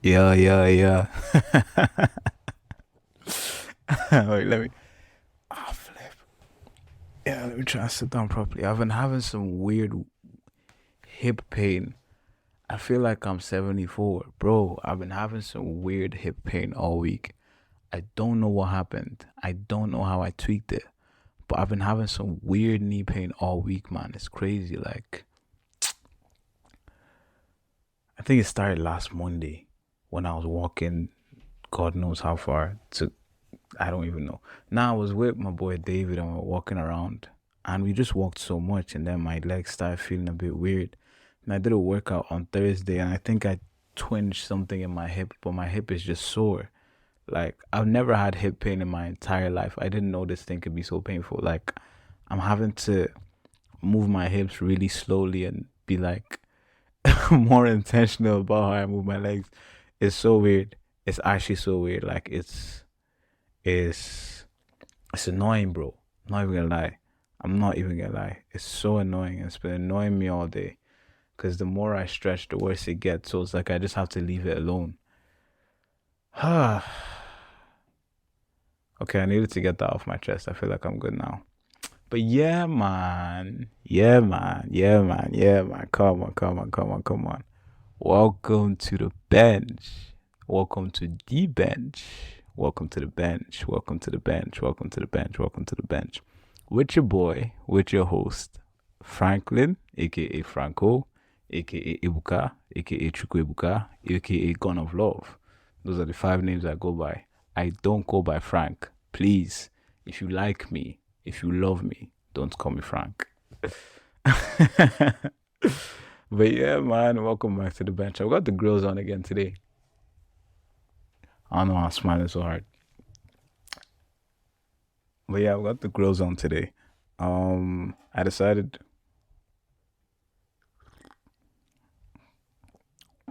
Yeah, yeah, yeah. Wait, let me. Ah, flip. Yeah, let me try to sit down properly. I've been having some weird hip pain. I feel like I'm 74. Bro, I've been having some weird hip pain all week. I don't know what happened. I don't know how I tweaked it. But I've been having some weird knee pain all week, man. It's crazy. Like, I think it started last Monday when I was walking, God knows how far, to I don't even know. Now I was with my boy David and we were walking around and we just walked so much and then my legs started feeling a bit weird. And I did a workout on Thursday and I think I twinged something in my hip, but my hip is just sore. Like I've never had hip pain in my entire life. I didn't know this thing could be so painful. Like I'm having to move my hips really slowly and be like more intentional about how I move my legs. It's so weird. It's actually so weird. Like it's it's annoying, bro. I'm not even gonna lie. I'm not even gonna lie. It's so annoying. It's been annoying me all day. Cause the more I stretch, the worse it gets. So it's like I just have to leave it alone. okay, I needed to get that off my chest. I feel like I'm good now. But yeah, man. Yeah, man. Yeah, man. Yeah, man. Come on, come on, come on, come on. Welcome to the bench. Welcome to the bench. Welcome to the bench. Welcome to the bench. Welcome to the bench. Welcome to the bench. With your boy, with your host, Franklin, aka Franco, aka Ibuka, aka Chuku Ibuka, aka Gun of Love. Those are the five names I go by. I don't go by Frank. Please, if you like me, if you love me, don't call me Frank. But yeah, man, welcome back to the bench. I've got the grills on again today. I don't know I'm smiling so hard. But yeah, I've got the grills on today. I decided,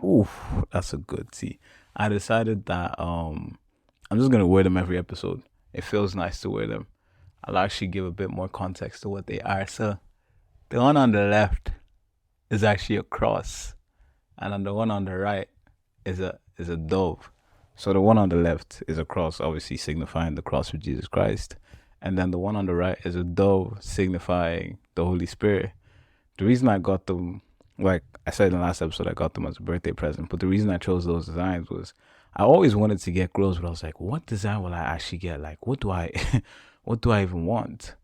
oof, that's a good tea. I decided that I'm just gonna wear them every episode. It feels nice to wear them. I'll actually give a bit more context to what they are. So the one on the left is actually a cross, and on the one on the right is a dove. So the one on the left is a cross, obviously signifying the cross of Jesus Christ, and then the one on the right is a dove, signifying the Holy Spirit. The reason I got them, like I said in the last episode, I got them as a birthday present. But the reason I chose those designs was I always wanted to get grills, but I was like, what design will I actually get? Like, what do I, what do I even want?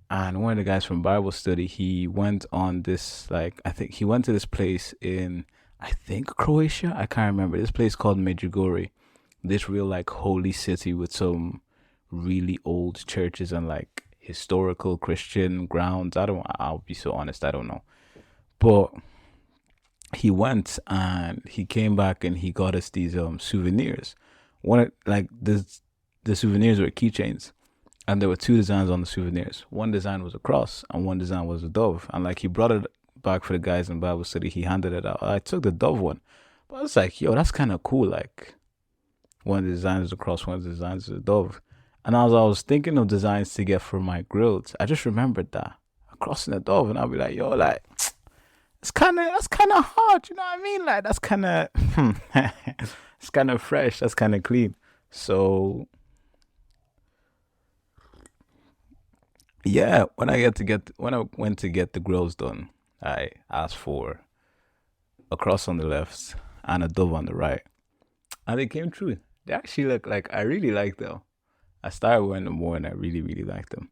And one of the guys from Bible study, he went on this, like, I think he went to this place in, I think Croatia. I can't remember. This place called Medjugorje. This real like holy city with some really old churches and like historical Christian grounds. I don't. I'll be so honest. I don't know. But he went and he came back and he got us these souvenirs. Like the souvenirs were keychains and there were two designs on the souvenirs. One design was a cross and one design was a dove. And like he brought it back for the guys in Bible study. He handed it out. I took the dove one. But I was like, yo, that's kind of cool. Like one of the designs is a cross, one of the designs is a dove. And as I was thinking of designs to get for my grills, I just remembered that a cross and a dove, and I'll be like, yo, like that's kind of hard, you know what I mean? Like that's kind of it's kind of fresh, that's kind of clean. So yeah, when I went to get the grills done, I asked for a cross on the left and a dove on the right, and they came true. They actually look like I really like them. I started wearing them more, and I really really like them.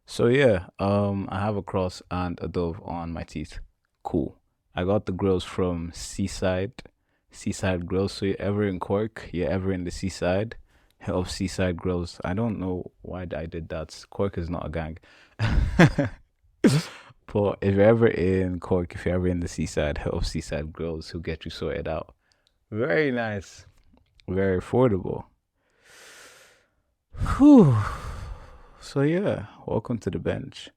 So yeah, I have a cross and a dove on my teeth. Cool. I got the grills from Seaside Grills. So you're ever in Cork, you're ever in the seaside, hit up Seaside Grills. I don't know why I did that. Cork is not a gang. But if you're ever in Cork, if you're ever in the seaside, hit up Seaside Grills who get you sorted out. Very nice, very affordable. Whew. So yeah, welcome to the bench.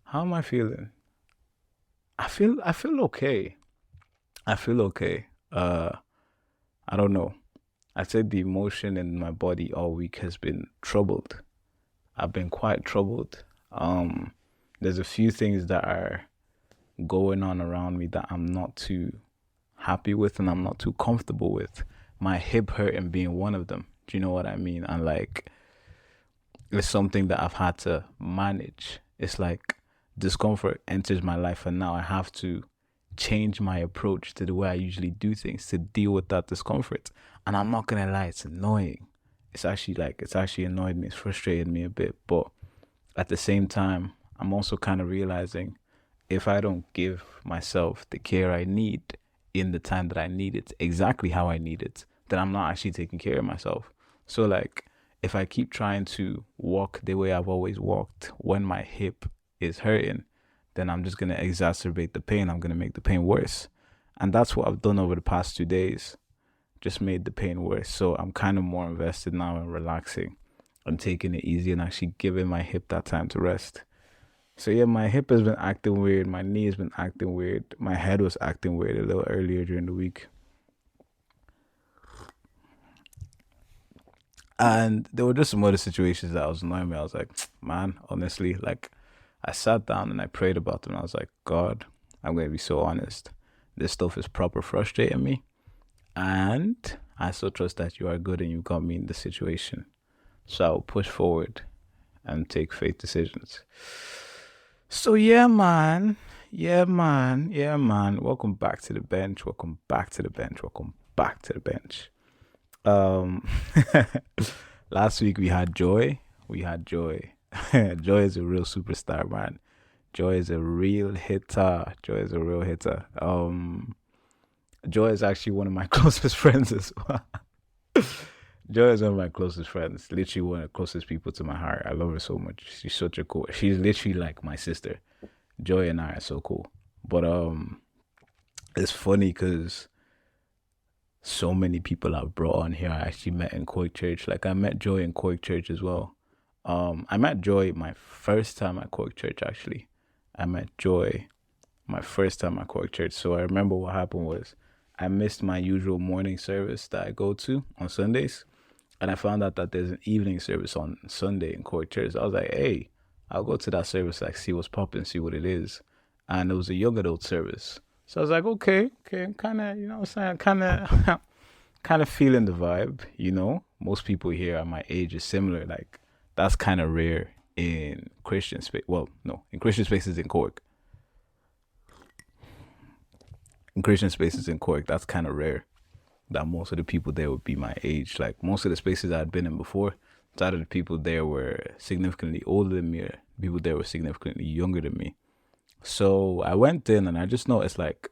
How am I feeling? I feel okay. I feel okay. I don't know. I said the emotion in my body all week has been troubled. I've been quite troubled. There's a few things that are going on around me that I'm not too happy with and I'm not too comfortable with. my hip hurting being one of them. Do you know what I mean? And like, it's something that I've had to manage. It's like discomfort enters my life, and now I have to change my approach to the way I usually do things to deal with that discomfort. And I'm not gonna lie, it's annoying. It's actually annoyed me, it's frustrated me a bit. But at the same time, I'm also kind of realizing if I don't give myself the care I need in the time that I need it, exactly how I need it, then I'm not actually taking care of myself. So like if I keep trying to walk the way I've always walked when my hip is hurting, then I'm just gonna exacerbate the pain. I'm gonna make the pain worse. And that's what I've done over the past 2 days. Just made the pain worse. So I'm kind of more invested now in relaxing and taking it easy and actually giving my hip that time to rest. So yeah, my hip has been acting weird. My knee has been acting weird. My head was acting weird a little earlier during the week. And there were just some other situations that was annoying me. I was like, man, honestly, like I sat down and I prayed about them. And I was like, God, I'm going to be so honest. This stuff is proper frustrating me. And I still trust that you are good and you got me in this situation. So I'll push forward and take faith decisions. So yeah, man. Yeah, man. Yeah, man. Welcome back to the bench. Welcome back to the bench. Welcome back to the bench. Um Last week we had Joy. We had Joy. Joy is a real superstar, man. Joy is a real hitter. Joy is a real hitter. Joy is actually one of my closest friends as well. Joy is one of my closest friends. Literally one of the closest people to my heart. I love her so much. She's such a cool. She's literally like my sister. Joy and I are so cool. But it's funny because so many people I've brought on here I actually met in Coig Church. Like I met Joy in Coig Church as well. I met Joy my first time at Coig Church actually. I met Joy my first time at Coig Church. So I remember what happened was I missed my usual morning service that I go to on Sundays. And I found out that there's an evening service on Sunday in Coig Church. I was like, hey, I'll go to that service, like see what's popping, see what it is. And it was a young adult service. So I was like, okay, I'm kind of, you know what I'm saying, kind of feeling the vibe, you know. Most people here at my age is similar. Like, that's kind of rare in Christian space. Well, no, in Christian spaces in Cork. In Christian spaces in Cork, that's kind of rare that most of the people there would be my age. Like, most of the spaces I had been in before, a lot of the people there were significantly older than me, or people there were significantly younger than me. So I went in and I just noticed like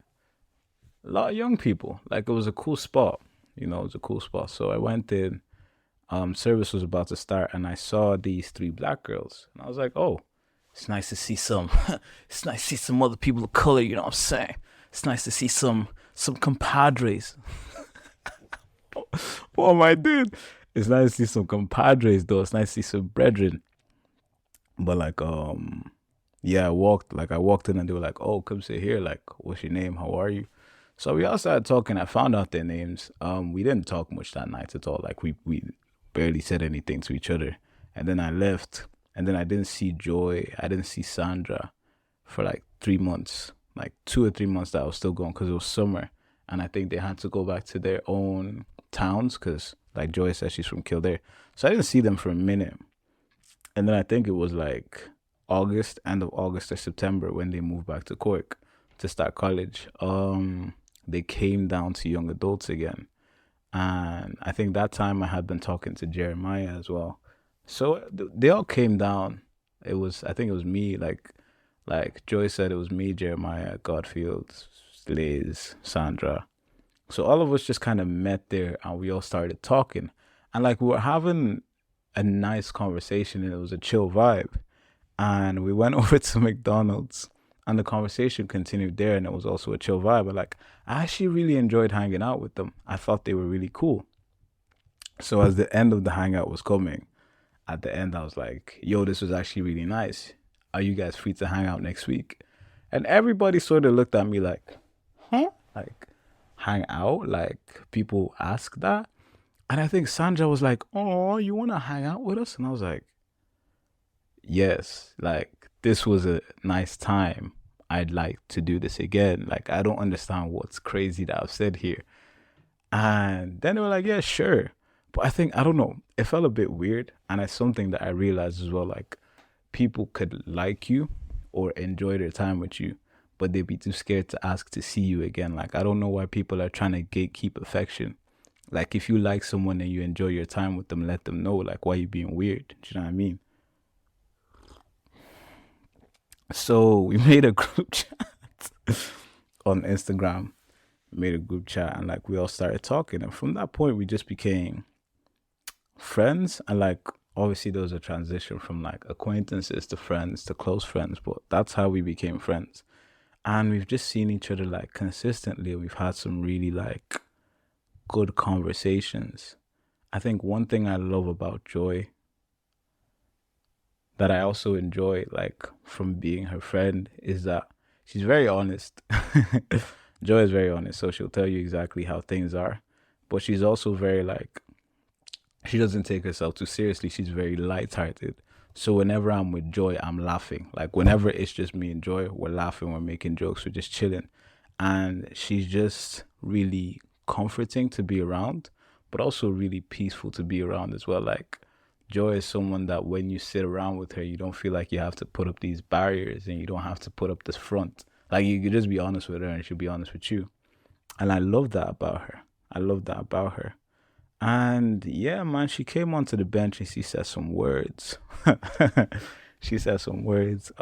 a lot of young people. Like it was a cool spot, you know, it was a cool spot. So I went in, service was about to start and I saw these three black girls. And I was like, oh, it's nice to see some, it's nice to see some other people of color, you know what I'm saying? It's nice to see some compadres. What am I doing? It's nice to see some compadres though. It's nice to see some brethren. But like, yeah, I walked in and they were like, oh, come sit here. Like, what's your name? How are you? So we all started talking. I found out their names. We didn't talk much that night at all. Like we barely said anything to each other. And then I left. And then I didn't see Joy. I didn't see Sandra for like 3 months. Like 2 or 3 months that I was still going because it was summer. And I think they had to go back to their own towns because like Joy said she's from Kildare. So I didn't see them for a minute. And then I think it was like August, end of August or September when they moved back to Cork to start college. They came down to young adults again. And I think that time I had been talking to Jeremiah as well. So they all came down. I think it was me, like Joy said, it was me, Jeremiah, Godfield, Liz, Sandra. So all of us just kind of met there and we all started talking. And like we were having a nice conversation and it was a chill vibe. And we went over to McDonald's and the conversation continued there and it was also a chill vibe. But like I actually really enjoyed hanging out with them. I thought they were really cool. So as the end of the hangout was coming, at the end I was like, yo, this was actually really nice. Are you guys free to hang out next week? And everybody sort of looked at me like, huh? Like, hang out? Like, people ask that? And I think Sandra was like, oh, you want to hang out with us? And I was like, yes. Like, this was a nice time. I'd like to do this again. Like, I don't understand what's crazy that I've said here. And then they were like, yeah, sure. But I think, I don't know, it felt a bit weird. And it's something that I realized as well. Like, people could like you or enjoy their time with you, but they'd be too scared to ask to see you again. Like, I don't know why people are trying to gatekeep affection. Like, if you like someone and you enjoy your time with them, let them know. Like, why you being weird? Do you know what I mean? So we made a group chat on Instagram, made a group chat, and like we all started talking. And from that point, we just became friends. And like, obviously, there was a transition from like acquaintances to friends to close friends, but that's how we became friends. And we've just seen each other like consistently. We've had some really like good conversations. I think one thing I love about Joy that I also enjoy like from being her friend is that she's very honest. Joy is very honest, so she'll tell you exactly how things are. But she's also very like she doesn't take herself too seriously. She's very lighthearted. So whenever I'm with Joy, I'm laughing. Like whenever it's just me and Joy, we're laughing, we're making jokes, we're just chilling. And she's just really comforting to be around, but also really peaceful to be around as well. Like Joy is someone that when you sit around with her, you don't feel like you have to put up these barriers and you don't have to put up this front. Like you could just be honest with her and she'll be honest with you. And I love that about her. I love that about her. And yeah, man, she came onto the bench and she said some words. She said some words.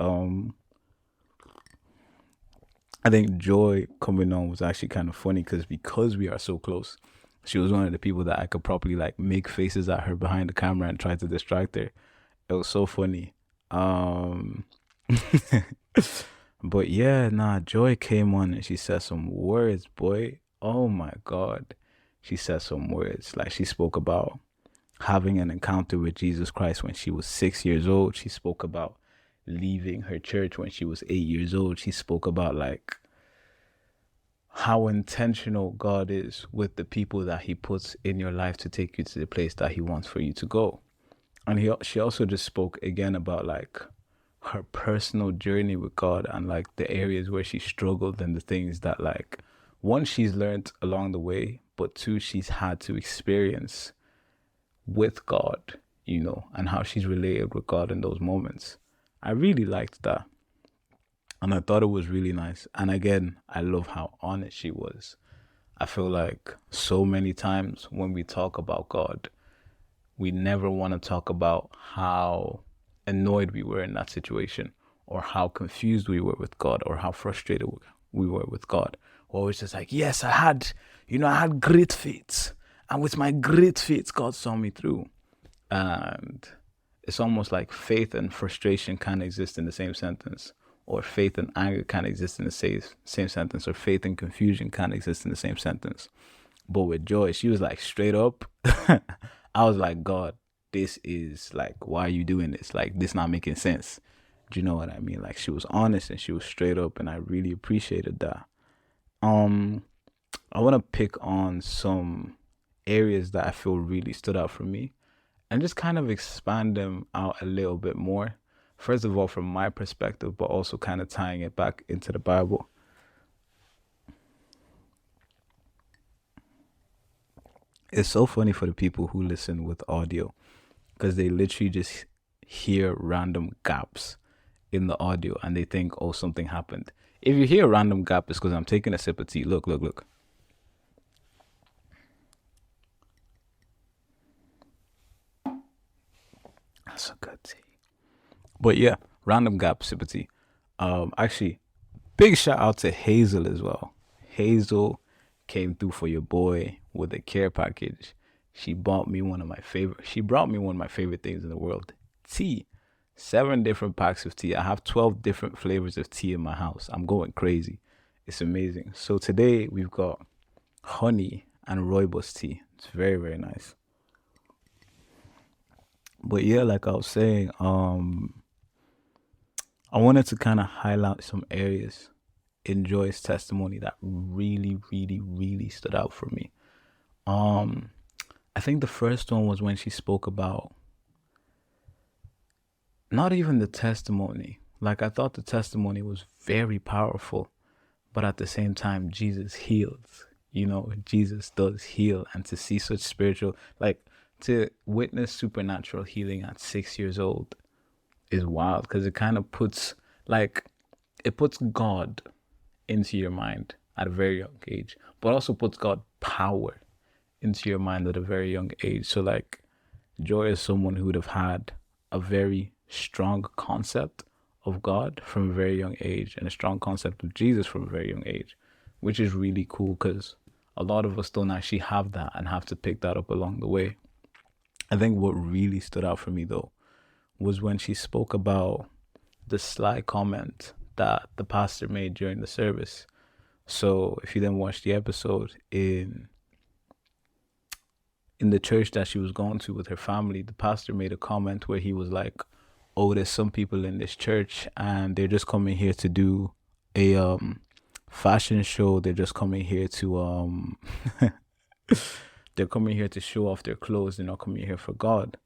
I think Joy coming on was actually kind of funny because we are so close. She was one of the people that I could probably like make faces at her behind the camera and try to distract her. It was so funny. Um but yeah, nah, Joy came on and she said some words, boy. Oh my god. She said some words. Like she spoke about having an encounter with Jesus Christ when she was 6 years old. She spoke about leaving her church when she was 8 years old. She spoke about like how intentional God is with the people that He puts in your life to take you to the place that He wants for you to go. And she also just spoke again about like her personal journey with God and like the areas where she struggled and the things that like one she's learned along the way, but two she's had to experience with God, and how she's related with God in those moments. I really liked that. And I thought it was really nice. And again, I love how honest she was. I feel like so many times when we talk about God, we never want to talk about how annoyed we were in that situation or how confused we were with God or how frustrated we were with God. Or it's just like, yes, I had great faith. And with my great faith, God saw me through. And it's almost like faith and frustration can't exist in the same sentence, or faith and anger can't exist in the same sentence, or faith and confusion can't exist in the same sentence. But with Joy, she was like straight up. I was like, God, this is like, why are you doing this? Like, this not making sense. Do you know what I mean? Like, she was honest and she was straight up, and I really appreciated that. Um, I want to pick on some areas that I feel really stood out for me and just kind of expand them out a little bit more. First of all, from my perspective, but also kind of tying it back into the Bible. It's so funny for the people who listen with audio because they literally just hear random gaps in the audio and they think, oh, something happened. If you hear a random gap, it's because I'm taking a sip of tea. Look, look, look. That's a good tea. But yeah, random gap, sip of tea. Actually, big shout out to Hazel as well. Hazel came through for your boy with a care package. She bought me one of my favorite. She brought me one of my favorite things in the world: tea. 7 different packs of tea. I have 12 different flavors of tea in my house. I'm going crazy. It's amazing. So today we've got honey and rooibos tea. It's very very nice. But yeah, like I was saying, I wanted to kind of highlight some areas in Joy's testimony that really, really, really stood out for me. Um, I think the first one was when she spoke about not even the testimony. Like I thought the testimony was very powerful, but at the same time, Jesus heals. Jesus does heal, and to see such spiritual, like, to witness supernatural healing at 6 years old is wild, because it kind of puts, like, it puts God into your mind at a very young age, but also puts God power into your mind at a very young age. So, like, Joy is someone who would have had a very strong concept of God from a very young age, and a strong concept of Jesus from a very young age, which is really cool, because a lot of us don't actually have that and have to pick that up along the way. I think what really stood out for me, though, was when she spoke about the sly comment that the pastor made during the service. So if you then watch the episode, in the church that she was going to with her family, the pastor made a comment where he was like, "Oh, there's some people in this church and they're just coming here to do a fashion show. They're just coming here to they're coming here to show off their clothes. They're not coming here for God."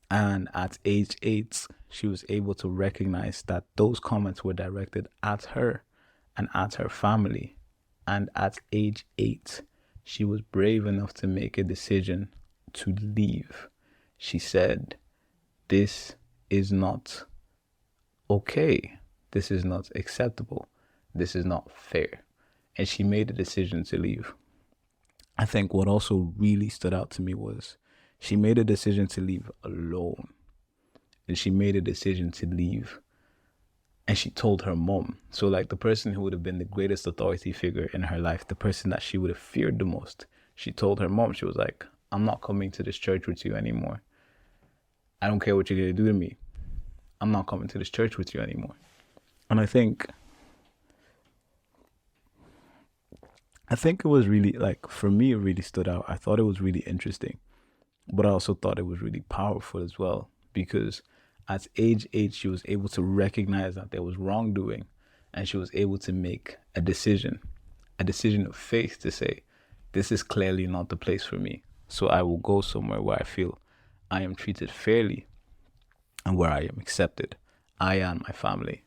And at age 8, she was able to recognize that those comments were directed at her and at her family. And at age 8, she was brave enough to make a decision to leave. She said, "This is not okay. This is not acceptable. This is not fair." And she made a decision to leave. I think what also really stood out to me was she made a decision to leave alone. And she made a decision to leave. And she told her mom. So, like, the person who would have been the greatest authority figure in her life, the person that she would have feared the most, she told her mom. She was like, "I'm not coming to this church with you anymore. I don't care what you're going to do to me. I'm not coming to this church with you anymore." And I think it was really, like, for me, it really stood out. I thought it was really interesting, but I also thought it was really powerful as well, because at age 8, she was able to recognize that there was wrongdoing, and she was able to make a decision of faith, to say, "This is clearly not the place for me. So I will go somewhere where I feel I am treated fairly and where I am accepted, I and my family."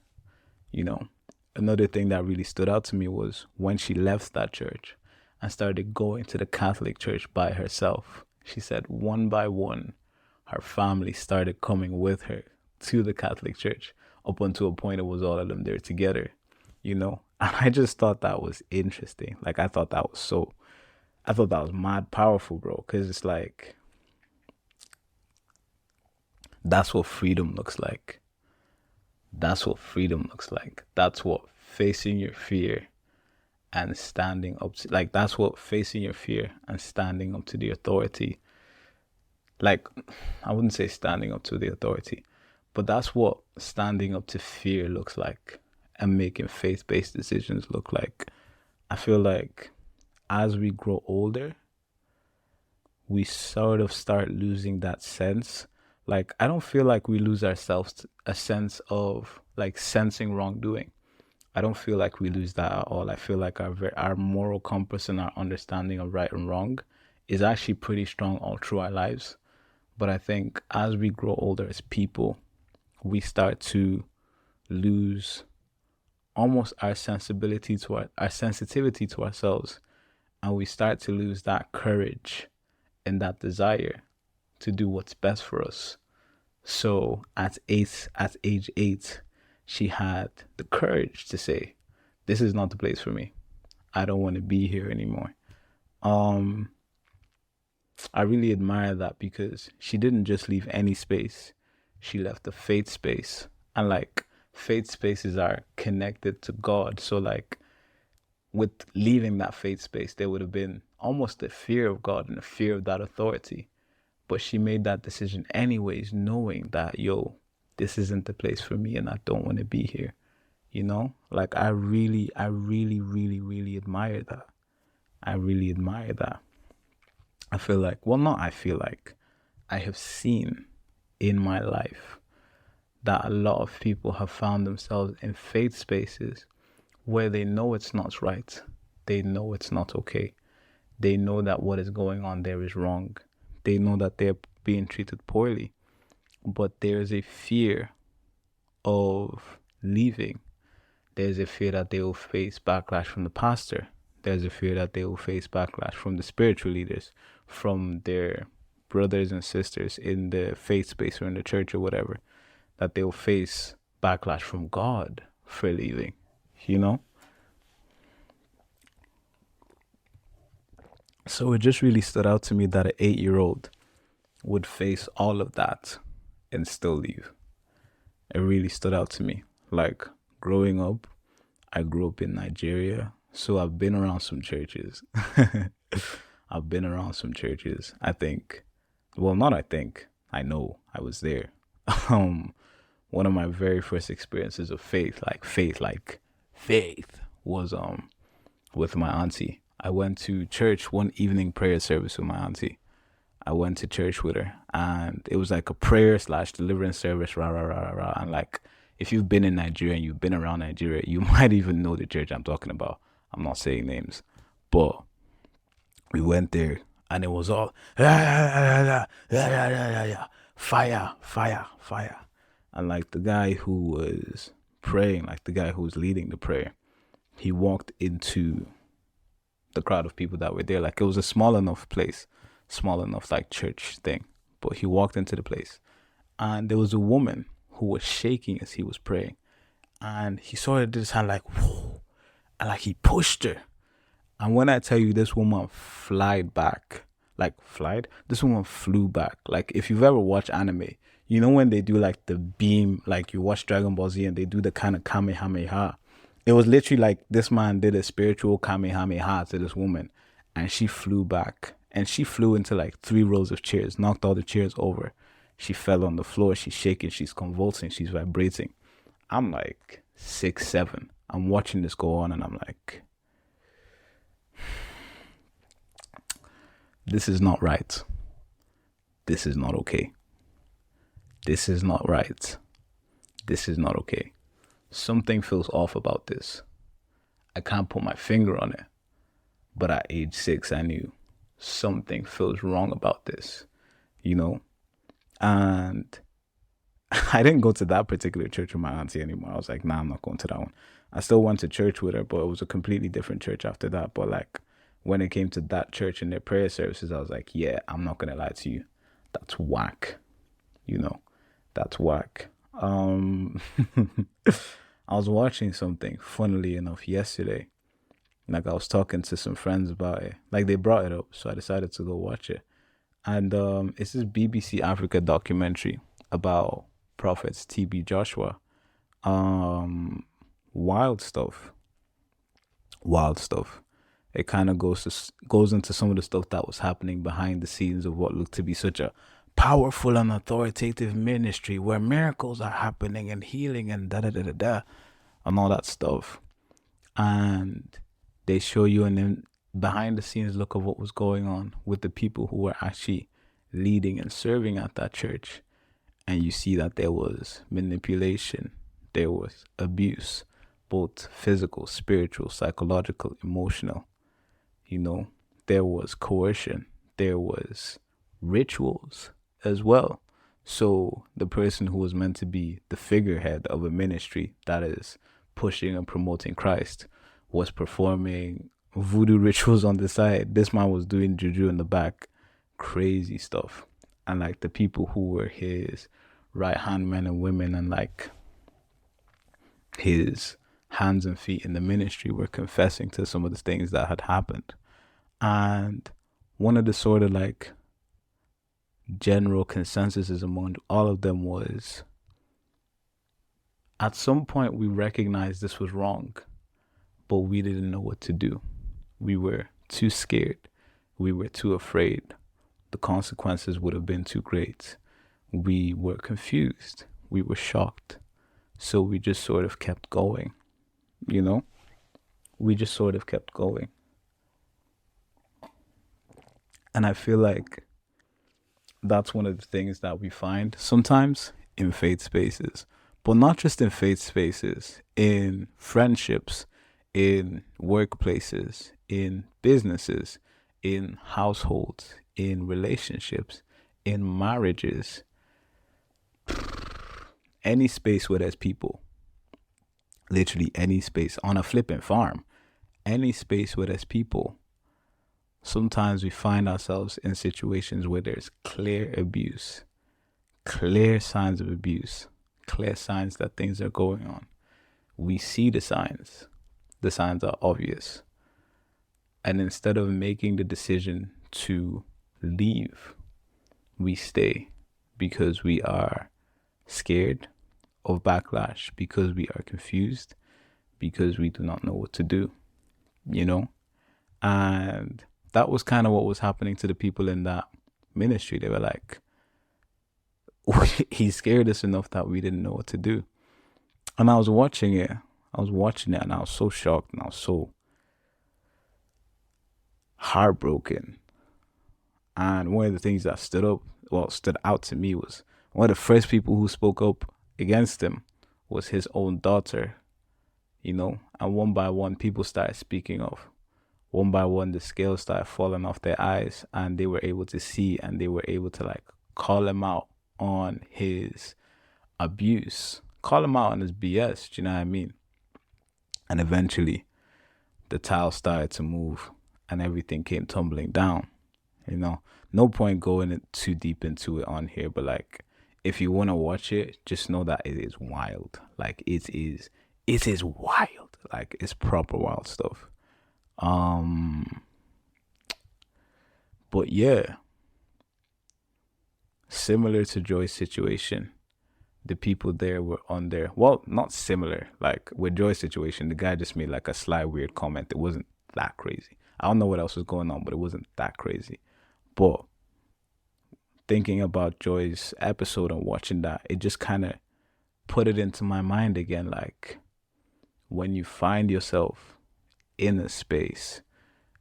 You know, another thing that really stood out to me was when she left that church and started going to the Catholic Church by herself. She said one by one, her family started coming with her to the Catholic Church, up until a point it was all of them there together, And I just thought that was interesting. Like, I thought that was mad powerful, bro, because it's like, that's what freedom looks like. That's what freedom looks like. That's what facing your fear and standing up to, like, that's what facing your fear and standing up to the authority. Like, I wouldn't say standing up to the authority, but that's what standing up to fear looks like, and making faith-based decisions look like. I feel like as we grow older, we sort of start losing that sense. Like, I don't feel like we lose ourselves a sense of, like, sensing wrongdoing. I don't feel like we lose that at all. I feel like our moral compass and our understanding of right and wrong is actually pretty strong all through our lives. But I think as we grow older as people, we start to lose almost our sensibility to our sensitivity to ourselves, and we start to lose that courage and that desire to do what's best for us. So at age 8, she had the courage to say, "This is not the place for me. I don't want to be here anymore." I really admire that, because she didn't just leave any space. She left the faith space. And, like, faith spaces are connected to God. So, like, with leaving that faith space, there would have been almost a fear of God and a fear of that authority. But she made that decision anyways, knowing that, yo, this isn't the place for me and I don't want to be here. Like, I really, really admire that. I really admire that. I feel like, well, not I feel like, I have seen in my life that a lot of people have found themselves in faith spaces where they know it's not right. They know it's not okay. They know that what is going on there is wrong. They know that they're being treated poorly. But there's a fear of leaving. There's a fear that they will face backlash from the pastor. there's a fear that they will face backlash from the spiritual leaders, from their brothers and sisters in the faith space or in the church or whatever, that they'll face backlash from God for leaving, you know? So it just really stood out to me that an 8-year-old would face all of that and still leave. It really stood out to me. Like growing up, I grew up in Nigeria, so I've been around some churches. I've been around some churches. I think, well, not I think, I know I was there. Um, One of my very first experiences of faith, was with my auntie. I went to church one evening prayer service with my auntie. I went to church with her, and it was like a prayer slash deliverance service, rah rah rah rah rah. And like, if you've been in Nigeria and you've been around Nigeria, you might even know the church I'm talking about. I'm not saying names, but we went there, and it was all fire, fire, fire, and like the guy who was praying, like the guy who was leading the prayer, he walked into the crowd of people that were there. Like it was a small enough place, small enough like church thing. But he walked into the place, and there was a woman who was shaking as he was praying, and he sort of did his hand like whoa, and like he pushed her. And when I tell you this woman flied back, like flied, this woman flew back. Like if you've ever watched anime, you know when they do like the beam, like you watch Dragon Ball Z and they do the kind of kamehameha. It was literally like this man did a spiritual kamehameha to this woman, and she flew back, and she flew into like 3 rows of chairs, knocked all the chairs over. She fell on the floor. She's shaking. She's convulsing. She's vibrating. I'm like 6, 7. I'm watching this go on, and I'm like, this is not right. This is not okay. This is not right. This is not okay. Something feels off about this. I can't put my finger on it, but at age 6, I knew something feels wrong about this, you know? And I didn't go to that particular church with my auntie anymore. I was like, nah, I'm not going to that one. I still went to church with her, but it was a completely different church after that. But like when it came to that church and their prayer services, I was like, yeah, I'm not going to lie to you. That's whack. You know, that's whack. I was watching something, funnily enough, yesterday. Like I was talking to some friends about it. Like they brought it up, so I decided to go watch it. And it's this BBC Africa documentary about prophets TB Joshua. Wild stuff. Wild stuff. It kind of goes into some of the stuff that was happening behind the scenes of what looked to be such a powerful and authoritative ministry where miracles are happening and healing and da da da da da and all that stuff. And they show you an behind the scenes look of what was going on with the people who were actually leading and serving at that church. And you see that there was manipulation, there was abuse, both physical, spiritual, psychological, emotional. You know, there was coercion, there was rituals as well. So the person who was meant to be the figurehead of a ministry that is pushing and promoting Christ was performing voodoo rituals on the side. This man was doing juju in the back, crazy stuff. And like the people who were his right hand men and women and like his hands and feet in the ministry were confessing to some of the things that had happened. And one of the sort of like general consensuses among all of them was at some point we recognized this was wrong, but we didn't know what to do. We were too scared. We were too afraid. The consequences would have been too great. We were confused. We were shocked. So we just sort of kept going, you know? We just sort of kept going. And I feel like that's one of the things that we find sometimes in faith spaces, but not just in faith spaces, in friendships, in workplaces, in businesses, in households, in relationships, in marriages, any space where there's people, literally any space, on a flipping farm, any space where there's people, sometimes we find ourselves in situations where there's clear abuse, clear signs of abuse, clear signs that things are going on. We see the signs. The signs are obvious. And instead of making the decision to leave, we stay because we are scared of backlash, because we are confused, because we do not know what to do, you know? And that was kind of what was happening to the people in that ministry. They were like, he scared us enough that we didn't know what to do. And I was watching it and I was so shocked and I was so heartbroken. And one of the things that stood out to me was one of the first people who spoke up against him was his own daughter, you know. And one by one, people started speaking up. One by one, the scales started falling off their eyes, and they were able to see, and they were able to like call him out on his abuse, call him out on his BS. Do you know what I mean? And eventually, the tile started to move, and everything came tumbling down. You know, no point going too deep into it on here, but like, if you want to watch it, just know that it is wild. Like, it is wild. Like, it's proper wild stuff. But yeah, similar to Joy's situation, the people there were on there. Well, not similar. Like with Joy's situation, the guy just made like a sly, weird comment. It wasn't that crazy. I don't know what else was going on, but it wasn't that crazy. But thinking about Joy's episode and watching that, it just kind of put it into my mind again. Like, when you find yourself in a space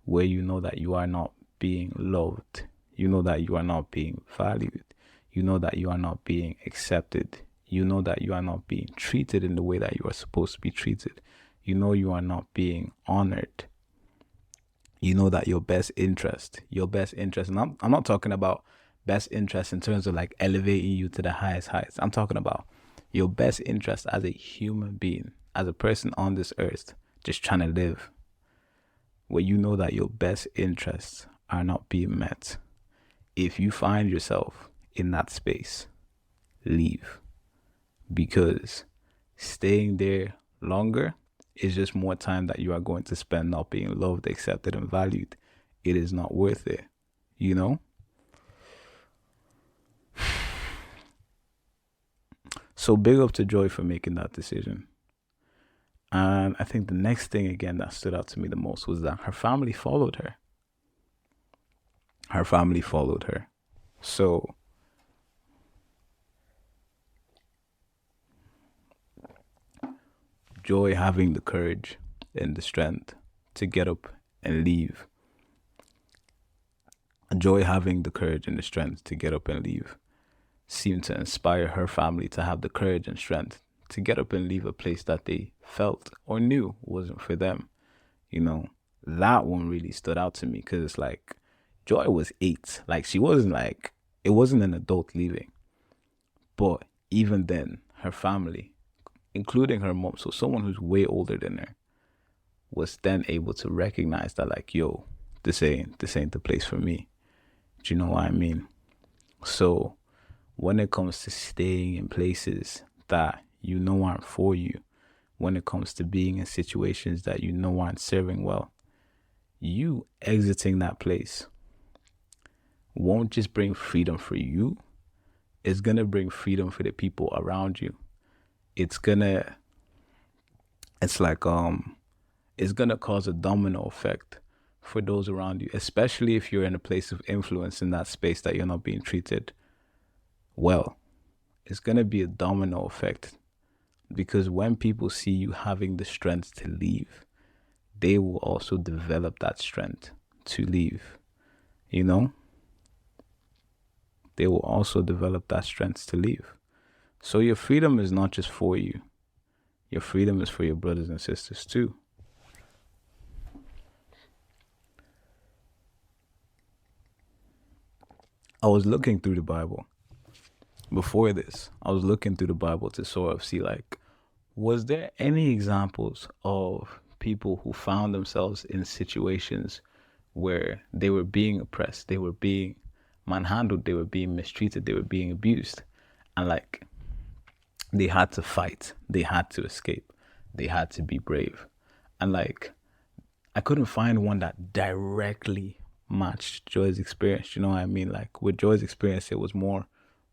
where you know that you are not being loved, you know that you are not being valued, you know that you are not being accepted, you know that you are not being treated in the way that you are supposed to be treated, you know you are not being honored, you know that your best interest, and I'm not talking about best interest in terms of like elevating you to the highest heights. I'm talking about your best interest as a human being, as a person on this earth, just trying to live, where you know that your best interests are not being met. If you find yourself in that space, leave. Because staying there longer is just more time that you are going to spend not being loved, accepted, and valued. It is not worth it, you know? So big up to Joy for making that decision. And I think the next thing again that stood out to me the most was that her family followed her. So Joy having the courage and the strength to get up and leave. Joy having the courage and the strength to get up and leave seemed to inspire her family to have the courage and strength to get up and leave a place that they felt or knew wasn't for them. You know, that one really stood out to me because it's like, Joy was 8. Like, she wasn't like, it wasn't an adult leaving. But even then, her family, including her mom, so someone who's way older than her, was then able to recognize that, like, yo, this ain't the place for me. Do you know what I mean? So when it comes to staying in places that you know aren't for you, when it comes to being in situations that you know aren't serving well, you exiting that place won't just bring freedom for you, it's gonna bring freedom for the people around you. It's gonna cause a domino effect for those around you, especially if you're in a place of influence in that space that you're not being treated well. It's gonna be a domino effect, because when people see you having the strength to leave, they will also develop that strength to leave, you know? They will also develop that strength to leave. So your freedom is not just for you. Your freedom is for your brothers and sisters too. I was looking through the Bible. Before this, I was looking through the Bible to sort of see, like, was there any examples of people who found themselves in situations where they were being oppressed, they were being manhandled, they were being mistreated, they were being abused. And like they had to fight, they had to escape, they had to be brave. And like I couldn't find one that directly matched Joy's experience. You know what I mean? Like with Joy's experience, it was more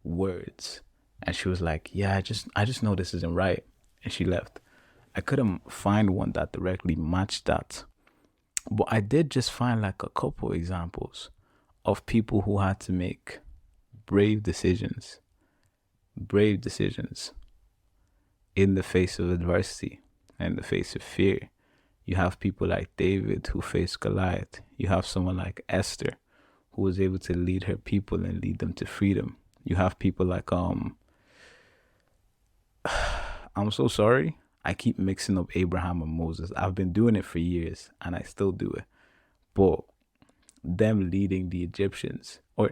words. And she was like, "Yeah, I just know this isn't right." And she left. I couldn't find one that directly matched that. But I did just find like a couple examples of people who had to make brave decisions, brave decisions in the face of adversity and in the face of fear. You have people like David who faced Goliath. You have someone like Esther who was able to lead her people and lead them to freedom. You have people like I'm so sorry. I keep mixing up Abraham and Moses. I've been doing it for years and I still do it. But them leading the Egyptians, or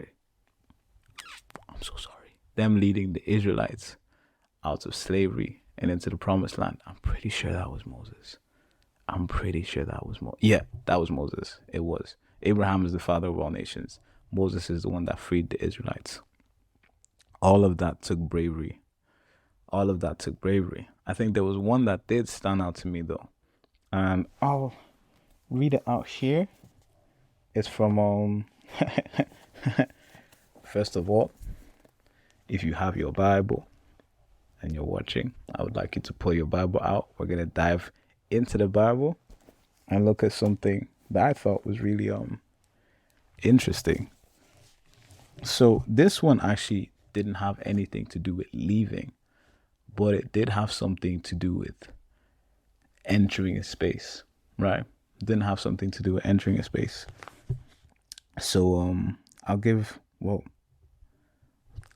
I'm so sorry, them leading the Israelites out of slavery and into the promised land. I'm pretty sure that was Moses. I'm pretty sure that was Moses. Yeah, that was Moses. It was. Abraham is the father of all nations. Moses is the one that freed the Israelites. All of that took bravery. All of that took bravery. I think there was one that did stand out to me though. And I'll read it out here. It's from first of all, if you have your Bible and you're watching, I would like you to pull your Bible out. We're gonna dive into the Bible and look at something that I thought was really interesting. So this one actually didn't have anything to do with leaving, but it did have something to do with entering a space, right? It didn't have something to do with entering a space. So I'll give, well,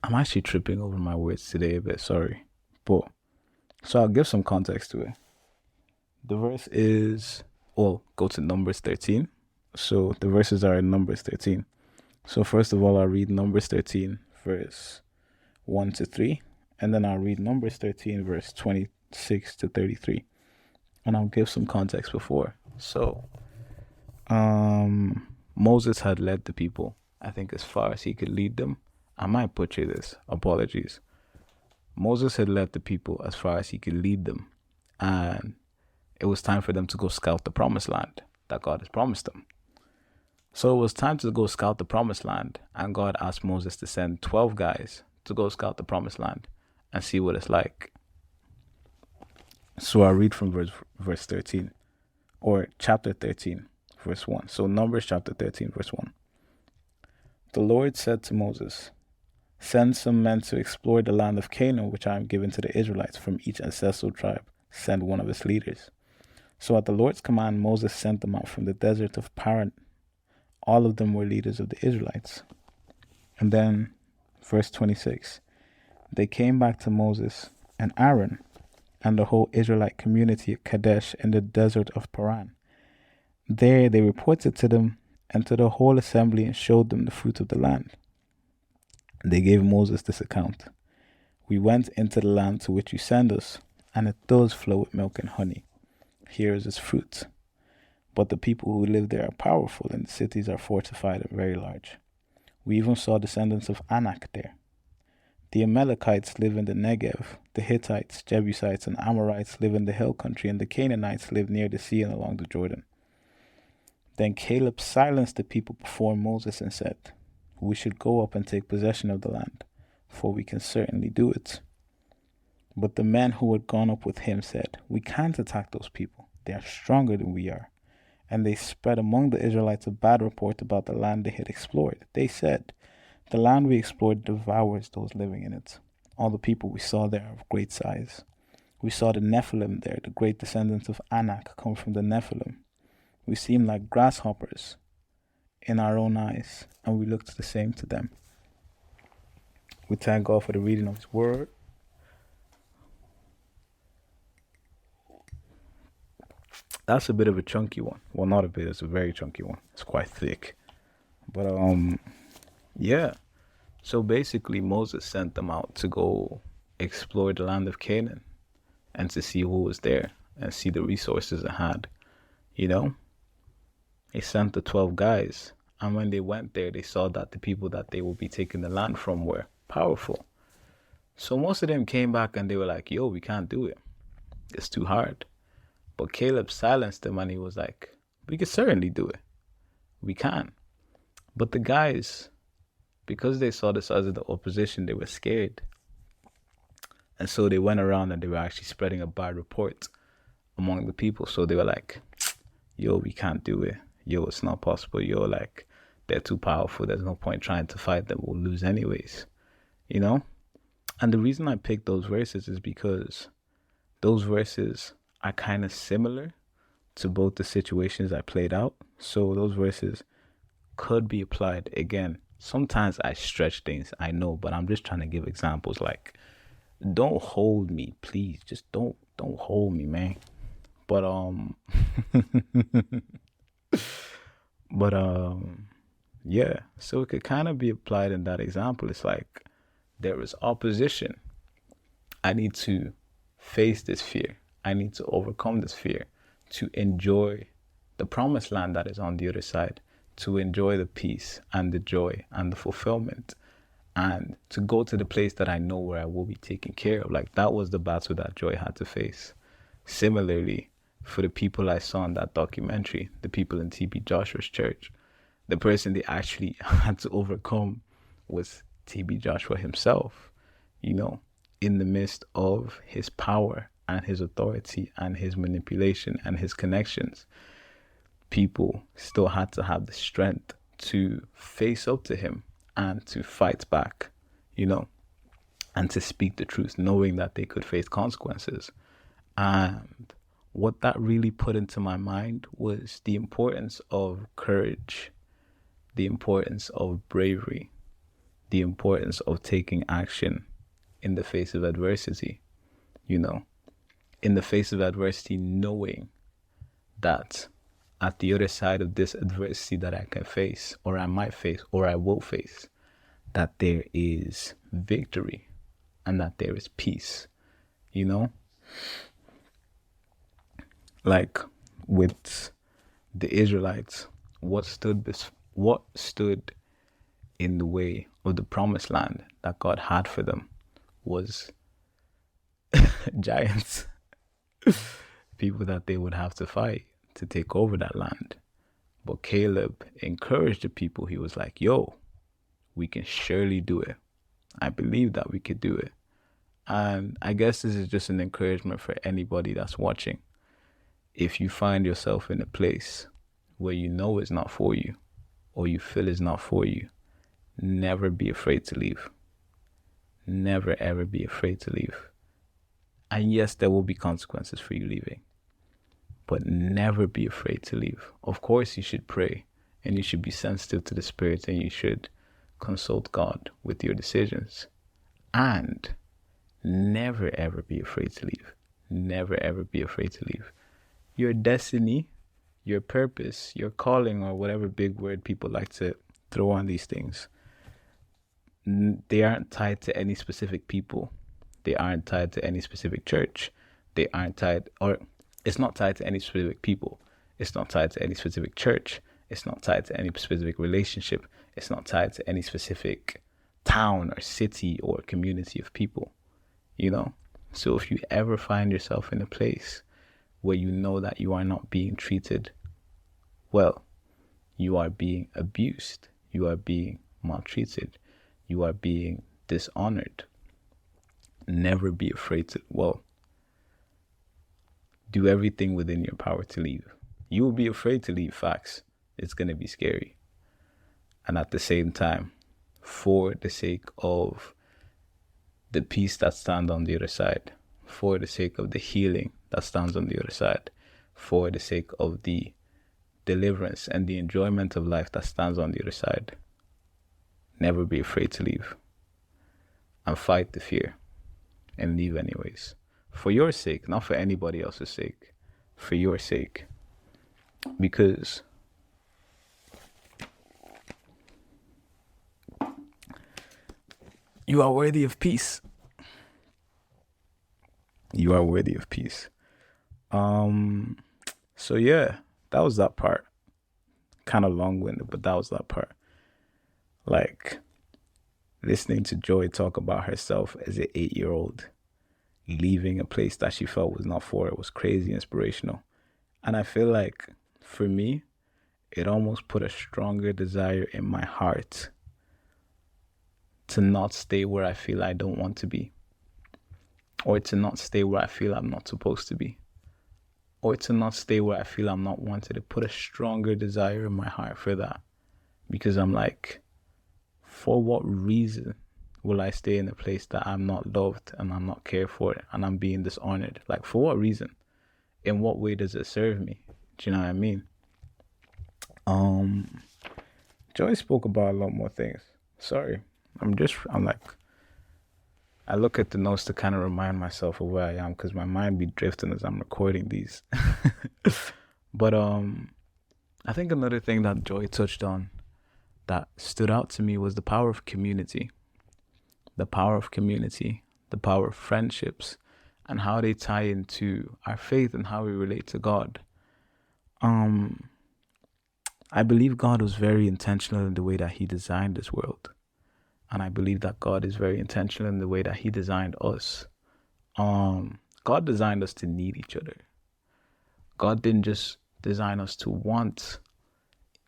I'm actually tripping over my words today a bit, sorry. But so I'll give some context to it. The verse is, well, go to Numbers 13. So the verses are in Numbers 13. So first of all, I'll read Numbers 13, verse 1 to 3. And then I'll read Numbers 13, verse 26 to 33. And I'll give some context before. So Moses had led the people, I think, as far as he could lead them. I might butcher this. Apologies. Moses had led the people as far as he could lead them. And it was time for them to go scout the promised land that God has promised them. So it was time to go scout the promised land. And God asked Moses to send 12 guys to go scout the promised land and see what it's like. So I read from verse 13, or chapter 13, verse 1. So Numbers chapter 13, verse 1. The Lord said to Moses, "Send some men to explore the land of Canaan, which I am giving to the Israelites. From each ancestral tribe, send one of its leaders." So at the Lord's command, Moses sent them out from the desert of Paran. All of them were leaders of the Israelites. And then verse 26. They came back to Moses and Aaron and the whole Israelite community at Kadesh in the desert of Paran. There they reported to them and to the whole assembly and showed them the fruit of the land. They gave Moses this account. "We went into the land to which you send us, and it does flow with milk and honey. Here is its fruit. But the people who live there are powerful, and the cities are fortified and very large. We even saw descendants of Anak there. The Amalekites live in the Negev, the Hittites, Jebusites, and Amorites live in the hill country, and the Canaanites live near the sea and along the Jordan." Then Caleb silenced the people before Moses and said, "We should go up and take possession of the land, for we can certainly do it." But the men who had gone up with him said, "We can't attack those people. They are stronger than we are." And they spread among the Israelites a bad report about the land they had explored. They said, "The land we explored devours those living in it. All the people we saw there are of great size. We saw the Nephilim there, the great descendants of Anak come from the Nephilim. We seem like grasshoppers in our own eyes, and we looked the same to them." We thank God for the reading of His Word. That's a bit of a chunky one. Well, not a bit, it's a very chunky one. It's quite thick. But yeah. So basically Moses sent them out to go explore the land of Canaan and to see who was there and see the resources it had. You know, he sent the 12 guys. And when they went there, they saw that the people that they will be taking the land from were powerful. So most of them came back and they were like, yo, we can't do it. It's too hard. But Caleb silenced them and he was like, we could certainly do it. We can. But the guys, because they saw this as the opposition, they were scared. And so they went around and they were actually spreading a bad report among the people. So they were like, yo, we can't do it. Yo, it's not possible. Yo, like, they're too powerful. There's no point trying to fight them. We'll lose anyways. You know? And the reason I picked those verses is because those verses are kind of similar to both the situations I played out. So those verses could be applied again. Sometimes I stretch things, I know, but I'm just trying to give examples. Like, don't hold me, please. Just don't hold me, man. But but yeah. So it could kind of be applied in that example. It's like there is opposition. I need to face this fear. I need to overcome this fear to enjoy the promised land that is on the other side, to enjoy the peace and the joy and the fulfillment, and to go to the place that I know where I will be taken care of. Like, that was the battle that Joy had to face. Similarly, for the people I saw in that documentary, the people in TB Joshua's church, the person they actually had to overcome was TB Joshua himself, you know, in the midst of his power and his authority and his manipulation and his connections. People still had to have the strength to face up to him and to fight back, you know, and to speak the truth, knowing that they could face consequences. And what that really put into my mind was the importance of courage, the importance of bravery, the importance of taking action in the face of adversity, you know, in the face of adversity, knowing that at the other side of this adversity that I can face, or I might face, or I will face, that there is victory and that there is peace, you know? Like with the Israelites, what stood in the way of the promised land that God had for them was giants, people that they would have to fight to take over that land. But Caleb encouraged the people. He was like, yo, we can surely do it. I believe that we could do it. And I guess this is just an encouragement for anybody that's watching. If you find yourself in a place where you know it's not for you, or you feel it's not for you, never be afraid to leave. Never ever be afraid to leave. And yes, there will be consequences for you leaving, but never be afraid to leave. Of course, you should pray and you should be sensitive to the Spirit and you should consult God with your decisions. And never ever be afraid to leave. Never ever be afraid to leave. Your destiny, your purpose, your calling, or whatever big word people like to throw on these things, they aren't tied to any specific people. They aren't tied to any specific church. They aren't tied, or it's not tied to any specific people. It's not tied to any specific church. It's not tied to any specific relationship. It's not tied to any specific town or city or community of people, you know? So if you ever find yourself in a place where you know that you are not being treated well, you are being abused, you are being maltreated, you are being dishonored, never be afraid to, do everything within your power to leave. You will be afraid to leave, facts. It's going to be scary. And at the same time, for the sake of the peace that stands on the other side, for the sake of the healing that stands on the other side, for the sake of the deliverance and the enjoyment of life that stands on the other side, never be afraid to leave. And fight the fear and leave anyways. For your sake, not for anybody else's sake. For your sake. Because you are worthy of peace. You are worthy of peace. So yeah, that was that part. Kind of long-winded, but that was that part. Like listening to Joy talk about herself as an 8-year-old leaving a place that she felt was not for her was crazy inspirational. And I feel like for me, it almost put a stronger desire in my heart to not stay where I feel I don't want to be, or to not stay where I feel I'm not supposed to be, or to not stay where I feel I'm not wanted. It put a stronger desire in my heart for that, because I'm like, for what reason will I stay in a place that I'm not loved and I'm not cared for and I'm being dishonored? Like, for what reason? In what way does it serve me? Do you know what I mean? Joy spoke about a lot more things. Sorry. I'm like, I look at the notes to kind of remind myself of where I am, because my mind be drifting as I'm recording these. But I think another thing that Joy touched on that stood out to me was the power of community. The power of community, the power of friendships, and how they tie into our faith and how we relate to God. I believe God was very intentional in the way that He designed this world. And I believe that God is very intentional in the way that He designed us. God designed us to need each other. God didn't just design us to want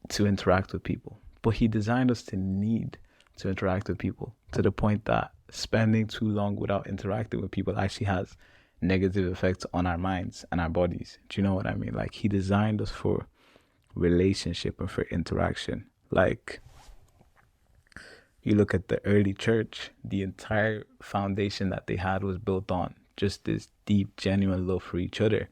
to interact with people, but He designed us to need to interact with people, to the point that spending too long without interacting with people actually has negative effects on our minds and our bodies. Do you know what I mean? Like, He designed us for relationship and for interaction. Like, you look at the early church, the entire foundation that they had was built on just this deep, genuine love for each other.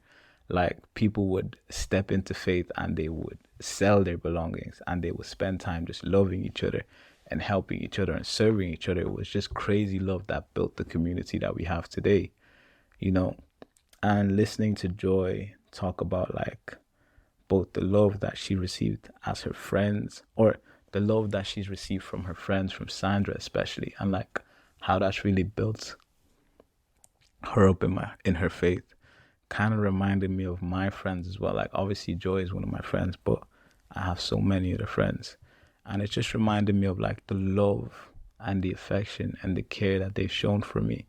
Like, people would step into faith and they would sell their belongings and they would spend time just loving each other and helping each other and serving each other. It was just crazy love that built the community that we have today, you know. And listening to Joy talk about like both the love that she received as her friends, or the love that she's received from her friends, from Sandra especially, and like how that's really built her up in her faith, kind of reminded me of my friends as well. Like, obviously Joy is one of my friends, but I have so many other friends, and it just reminded me of like the love and the affection and the care that they've shown for me,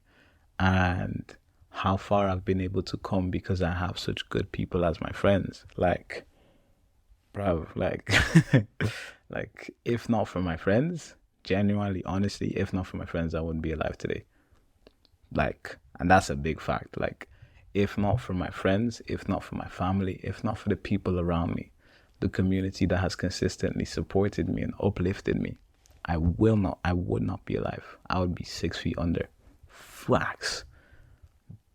and how far I've been able to come because I have such good people as my friends. Like, bro, like like, if not for my friends, genuinely, honestly, if not for my friends, I wouldn't be alive today. Like, and that's a big fact. Like, if not for my friends, if not for my family, if not for the people around me, the community that has consistently supported me and uplifted me, I would not be alive. I would be 6 feet under. Facts.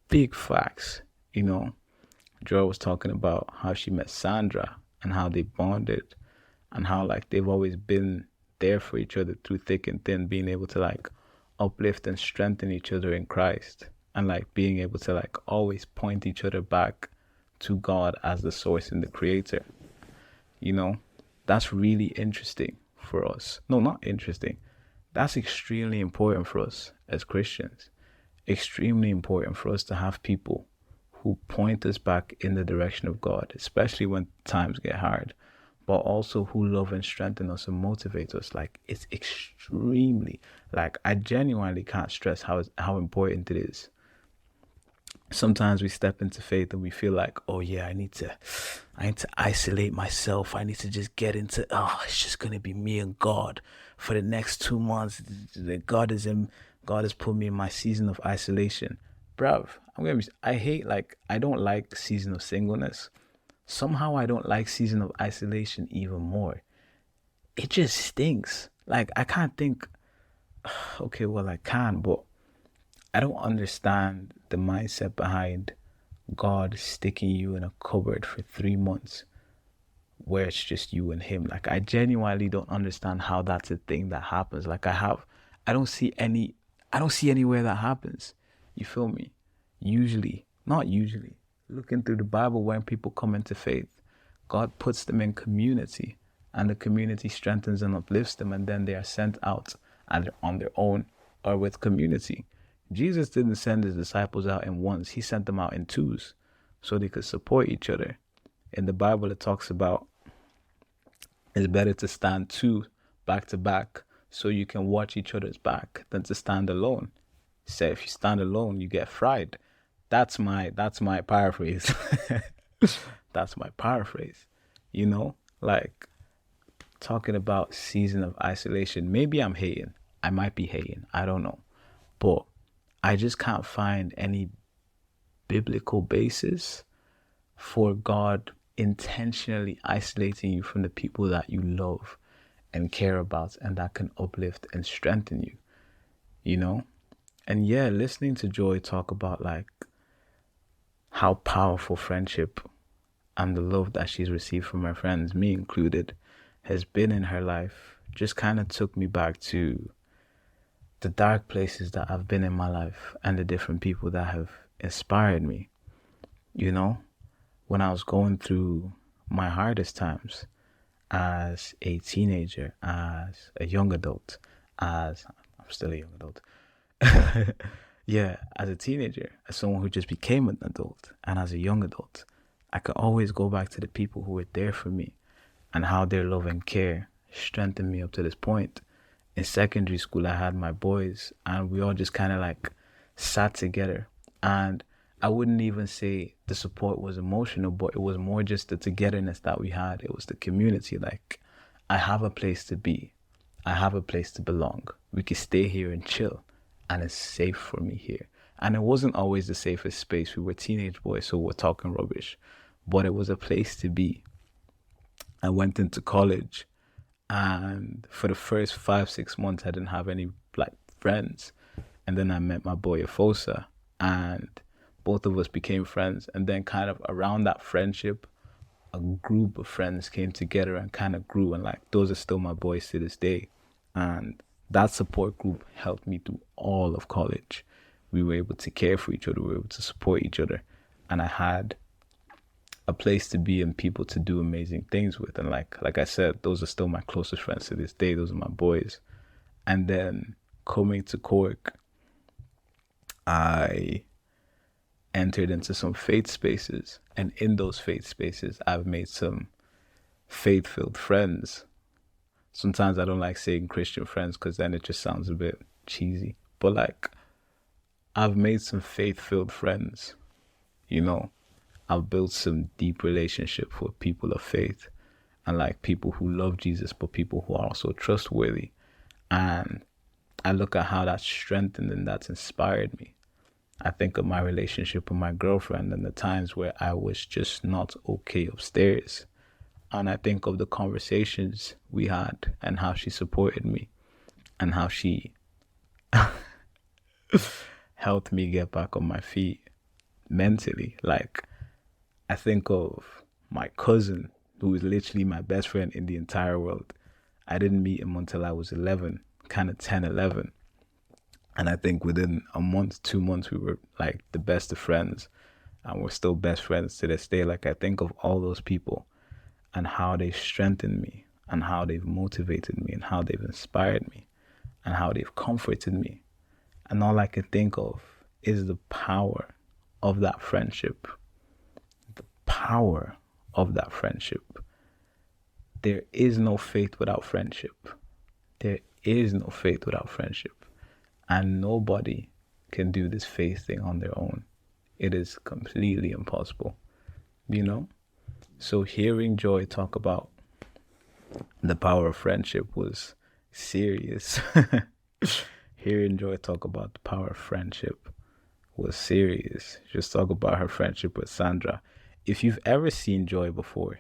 Big facts. You know, Joy was talking about how she met Sandra and how they bonded, and how like they've always been there for each other through thick and thin, being able to like uplift and strengthen each other in Christ, and like being able to like always point each other back to God as the source and the creator. You know, that's really interesting for us. No, not interesting. That's extremely important for us as Christians. Extremely important for us to have people who point us back in the direction of God, especially when times get hard, but also who love and strengthen us and motivate us. Like, it's extremely, like, I genuinely can't stress how important it is. Sometimes we step into faith and we feel like, oh yeah, I need to isolate myself. I need to just get into, it's just gonna be me and God for the next 2 months. God has put me in my season of isolation. Bruv, I don't like season of singleness. Somehow I don't like season of isolation even more. It just stinks. Like, I can't think, okay, well, I can, but I don't understand the mindset behind God sticking you in a cupboard for 3 months where it's just you and Him. Like, I genuinely don't understand how that's a thing that happens. Like, I don't see anywhere that happens. You feel me? Not usually. Looking through the Bible, when people come into faith, God puts them in community, and the community strengthens and uplifts them, and then they are sent out either on their own or with community. Jesus didn't send His disciples out in ones. He sent them out in twos so they could support each other. In the Bible, it talks about it's better to stand two back to back so you can watch each other's back than to stand alone. Say if you stand alone, you get fried. That's my paraphrase. That's my paraphrase. You know, like talking about season of isolation. Maybe I'm hating. I might be hating. I don't know. But I just can't find any biblical basis for God intentionally isolating you from the people that you love and care about and that can uplift and strengthen you, you know? And yeah, listening to Joy talk about like how powerful friendship and the love that she's received from her friends, me included, has been in her life just kind of took me back to the dark places that I've been in my life and the different people that have inspired me, you know? When I was going through my hardest times as a teenager, as a young adult, as I'm still a young adult. Yeah, as a teenager, as someone who just became an adult, and as a young adult, I could always go back to the people who were there for me and how their love and care strengthened me up to this point. In secondary school, I had my boys, and we all just kind of like sat together. And I wouldn't even say the support was emotional, but it was more just the togetherness that we had. It was the community. Like, I have a place to be, I have a place to belong. We could stay here and chill, and it's safe for me here. And it wasn't always the safest space. We were teenage boys, so we're talking rubbish, but it was a place to be. I went into college, and for the first 5 6 months I didn't have any like friends, and then I met my boy Afosa, and both of us became friends. And then kind of around that friendship, a group of friends came together and kind of grew, and like those are still my boys to this day. And that support group helped me through all of college. We were able to care for each other, we were able to support each other, and I had a place to be and people to do amazing things with. And like I said, those are still my closest friends to this day. Those are my boys. And then coming to Cork, I entered into some faith spaces, and in those faith spaces I've made some faith-filled friends. Sometimes I don't like saying Christian friends because then it just sounds a bit cheesy, but like I've made some faith-filled friends, you know. I've built some deep relationship with people of faith, and like people who love Jesus, but people who are also trustworthy. And I look at how that's strengthened and that's inspired me. I think of my relationship with my girlfriend and the times where I was just not okay upstairs. And I think of the conversations we had and how she supported me and how she helped me get back on my feet mentally. Like, I think of my cousin, who is literally my best friend in the entire world. I didn't meet him until I was 11, kind of 10, 11. And I think within a month, 2 months, we were like the best of friends. And we're still best friends to this day. Like, I think of all those people and how they've strengthened me and how they've motivated me and how they've inspired me and how they've comforted me. And all I can think of is the power of that friendship. The power of that friendship. There is no faith without friendship. There is no faith without friendship. And nobody can do this faith thing on their own. It is completely impossible, you know? So hearing Joy talk about the power of friendship was serious. Hearing Joy talk about the power of friendship was serious. Just talk about her friendship with Sandra. If you've ever seen Joy before,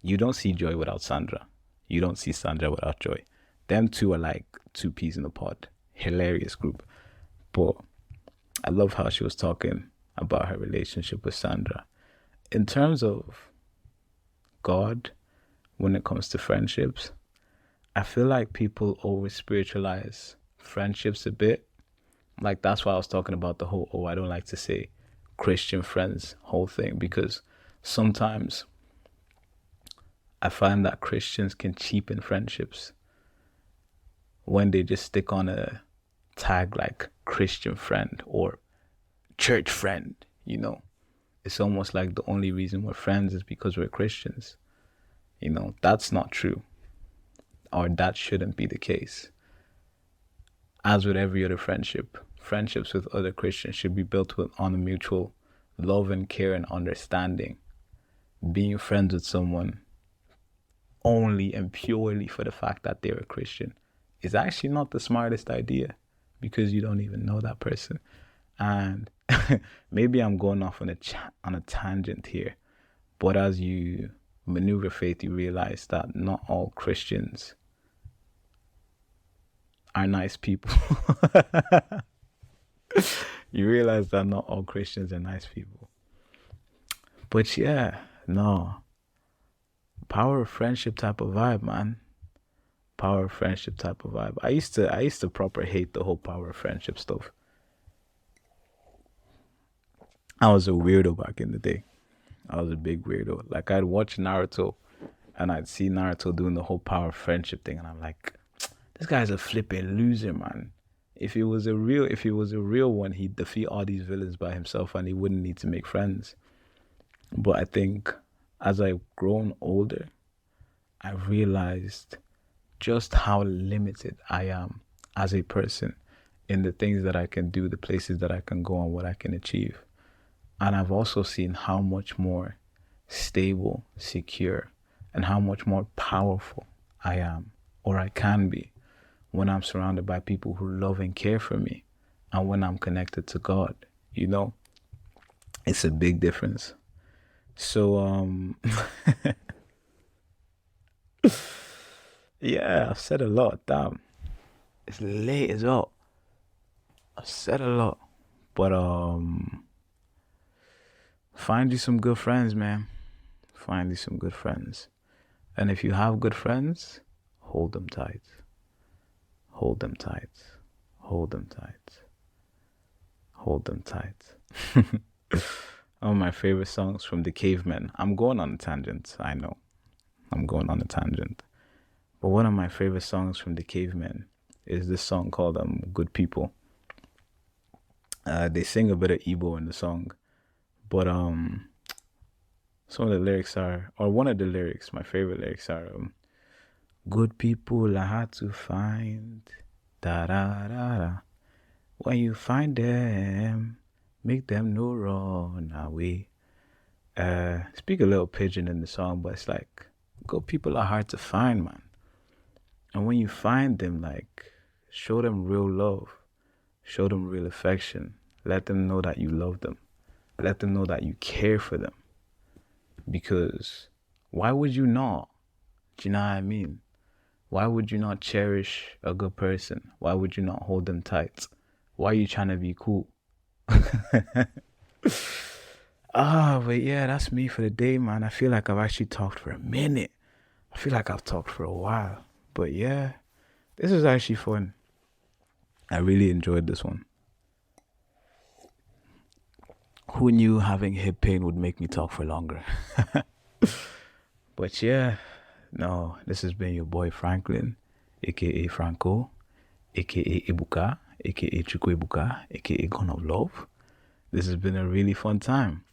you don't see Joy without Sandra. You don't see Sandra without Joy. Them two are like two peas in a pod. Hilarious group. But I love how she was talking about her relationship with Sandra. In terms of God, when it comes to friendships, I feel like people over spiritualize friendships a bit. Like, that's why I was talking about the whole, I don't like to say Christian friends whole thing, because sometimes I find that Christians can cheapen friendships when they just stick on a tag like Christian friend or church friend, you know. It's almost like the only reason we're friends is because we're Christians. That's not true, or that shouldn't be the case. As with every other friendship, friendships with other Christians should be built on a mutual love and care and understanding. Being friends with someone only and purely for the fact that they're a Christian is actually not the smartest idea, because you don't even know that person. And maybe I'm going off on a tangent here, but as you maneuver faith, you realize that not all Christians are nice people. You realize that not all Christians are nice people. But yeah, no. Power of friendship type of vibe, man. Power of friendship type of vibe. I used to proper hate the whole power of friendship stuff. I was a weirdo back in the day. I was a big weirdo. Like, I'd watch Naruto and I'd see Naruto doing the whole power of friendship thing, and I'm like, this guy's a flipping loser, man. If he was a real one, he'd defeat all these villains by himself and he wouldn't need to make friends. But I think as I've grown older, I realized just how limited I am as a person in the things that I can do, the places that I can go, and what I can achieve. And I've also seen how much more stable, secure, and how much more powerful I am, or I can be, when I'm surrounded by people who love and care for me, and when I'm connected to God. It's a big difference. So yeah, I've said a lot. Damn, it's late as well. I've said a lot, but find you some good friends, man. Find you some good friends, and if you have good friends, hold them tight. Hold them tight. Hold them tight. Hold them tight. One of my favorite songs from The Cavemen. I'm going on a tangent, I know. I'm going on a tangent. But one of my favorite songs from The Cavemen is this song called Good People. They sing a bit of Igbo in the song. But some of the lyrics are, or one of the lyrics, my favorite lyrics are, good people are hard to find. Da da da da. When you find them, make them no run away. Speak a little pigeon in the song, but it's like, good people are hard to find, man. And when you find them, like, show them real love. Show them real affection. Let them know that you love them. Let them know that you care for them. Because why would you not? Do you know what I mean? Why would you not cherish a good person? Why would you not hold them tight? Why are you trying to be cool? But yeah, that's me for the day, man. I feel like I've actually talked for a minute. I feel like I've talked for a while. But yeah, this is actually fun. I really enjoyed this one. Who knew having hip pain would make me talk for longer? But yeah, no, this has been your boy Franklin, aka Franco, aka Ibuka, aka Chukwu aka Gun of Love. This has been a really fun time.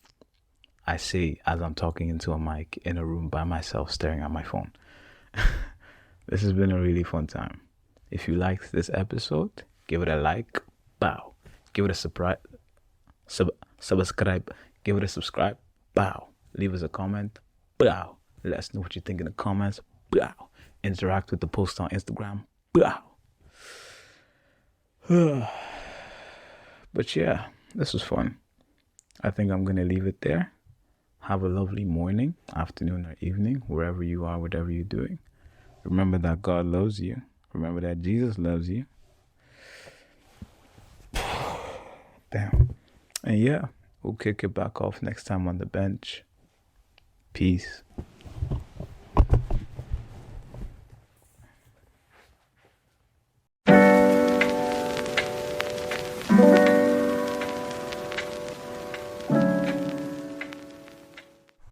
I say as I'm talking into a mic in a room by myself staring at my phone. This has been a really fun time. If you liked this episode, give it a like, bow. Give it a subscribe, give it a subscribe, bow. Leave us a comment, bow. Let us know what you think in the comments, bow. Interact with the post on Instagram, bow. But yeah, this was fun. I think I'm going to leave it there. Have a lovely morning, afternoon, or evening, wherever you are, whatever you're doing. Remember that God loves you. Remember that Jesus loves you. Damn. And yeah, we'll kick it back off next time on the bench. Peace.